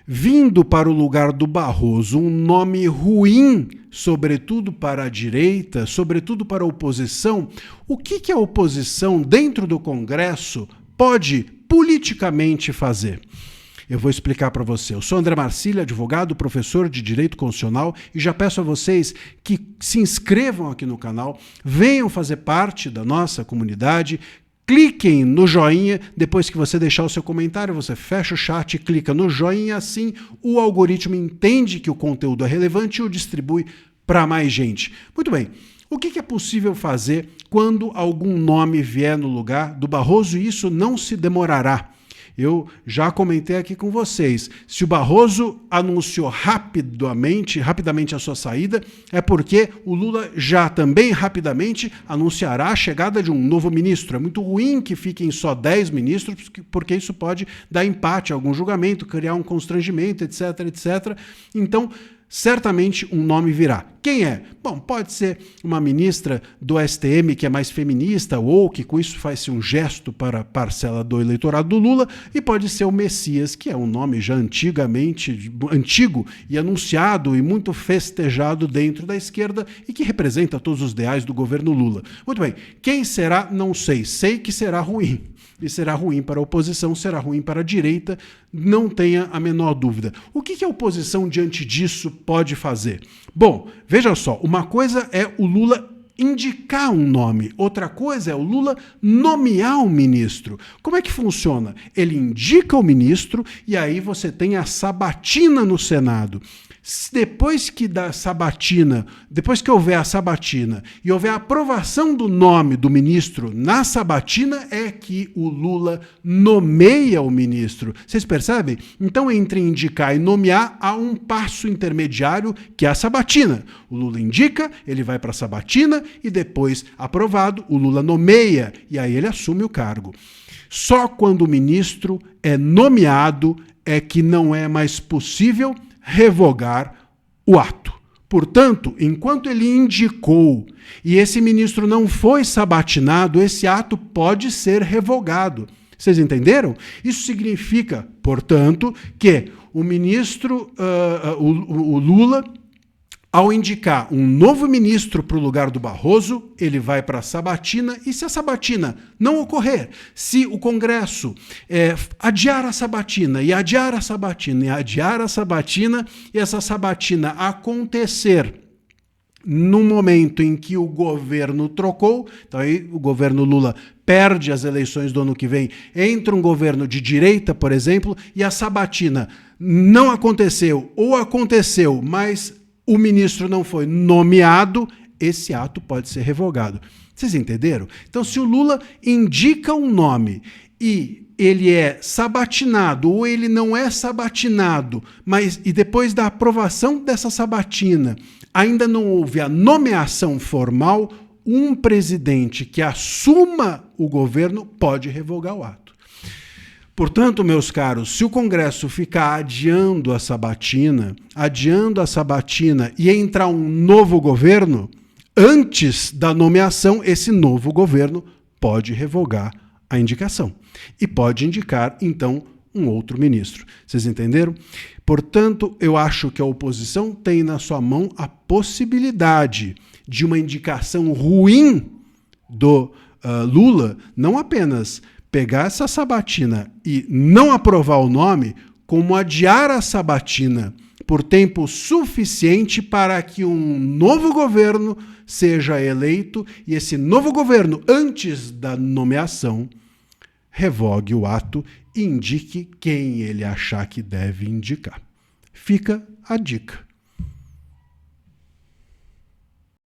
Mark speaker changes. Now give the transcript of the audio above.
Speaker 1: vindo para o lugar do Barroso um nome ruim, sobretudo para a direita, sobretudo para a oposição, o que a oposição dentro do Congresso pode politicamente fazer? Eu vou explicar para você. Eu sou André Marcília, advogado, professor de Direito Constitucional, e já peço a vocês que se inscrevam aqui no canal, venham fazer parte da nossa comunidade, cliquem no joinha, depois que você deixar o seu comentário, você fecha o chat e clica no joinha, assim o algoritmo entende que o conteúdo é relevante e o distribui para mais gente. Muito bem, o que é possível fazer quando algum nome vier no lugar do Barroso? E isso não se demorará. Eu já comentei aqui com vocês, se o Barroso anunciou rapidamente a sua saída, é porque o Lula já também rapidamente anunciará a chegada de um novo ministro. É muito ruim que fiquem só 10 ministros, porque isso pode dar empate a algum julgamento, criar um constrangimento, etc, etc. Então, certamente um nome virá. Quem é? Bom, pode ser uma ministra do STM que é mais feminista ou que com isso faz-se um gesto para a parcela do eleitorado do Lula, e pode ser o Messias, que é um nome já antigo e anunciado e muito festejado dentro da esquerda e que representa todos os ideais do governo Lula. Muito bem, quem será? Não sei. Sei que será ruim. E será ruim para a oposição, será ruim para a direita, não tenha a menor dúvida. O que a oposição diante disso pode fazer? Bom, veja só, uma coisa é o Lula indicar um nome, outra coisa é o Lula nomear um ministro. Como é que funciona? Ele indica o ministro e aí você tem a sabatina no Senado. Depois que houver a sabatina e houver a aprovação do nome do ministro na sabatina, é que o Lula nomeia o ministro. Vocês percebem? Então, entre indicar e nomear, há um passo intermediário, que é a sabatina. O Lula indica, ele vai para a sabatina e depois, aprovado, o Lula nomeia e aí ele assume o cargo. Só quando o ministro é nomeado é que não é mais possível revogar o ato. Portanto, enquanto ele indicou e esse ministro não foi sabatinado, esse ato pode ser revogado. Vocês entenderam? Isso significa, portanto, que o ministro, o Lula, ao indicar um novo ministro para o lugar do Barroso, ele vai para a sabatina, e se a sabatina não ocorrer, se o Congresso adiar a sabatina, e adiar a sabatina, e adiar a sabatina, e essa sabatina acontecer no momento em que o governo trocou, então aí o governo Lula perde as eleições do ano que vem, entra um governo de direita, por exemplo, e a sabatina não aconteceu, ou aconteceu, mas o ministro não foi nomeado, esse ato pode ser revogado. Vocês entenderam? Então, se o Lula indica um nome e ele é sabatinado ou ele não é sabatinado, e depois da aprovação dessa sabatina ainda não houve a nomeação formal, um presidente que assuma o governo pode revogar o ato. Portanto, meus caros, se o Congresso ficar adiando a sabatina e entrar um novo governo, antes da nomeação, esse novo governo pode revogar a indicação e pode indicar, então, um outro ministro. Vocês entenderam? Portanto, eu acho que a oposição tem na sua mão a possibilidade de uma indicação ruim do Lula, não apenas pegar essa sabatina e não aprovar o nome, como adiar a sabatina por tempo suficiente para que um novo governo seja eleito e esse novo governo, antes da nomeação, revogue o ato e indique quem ele achar que deve indicar. Fica a dica.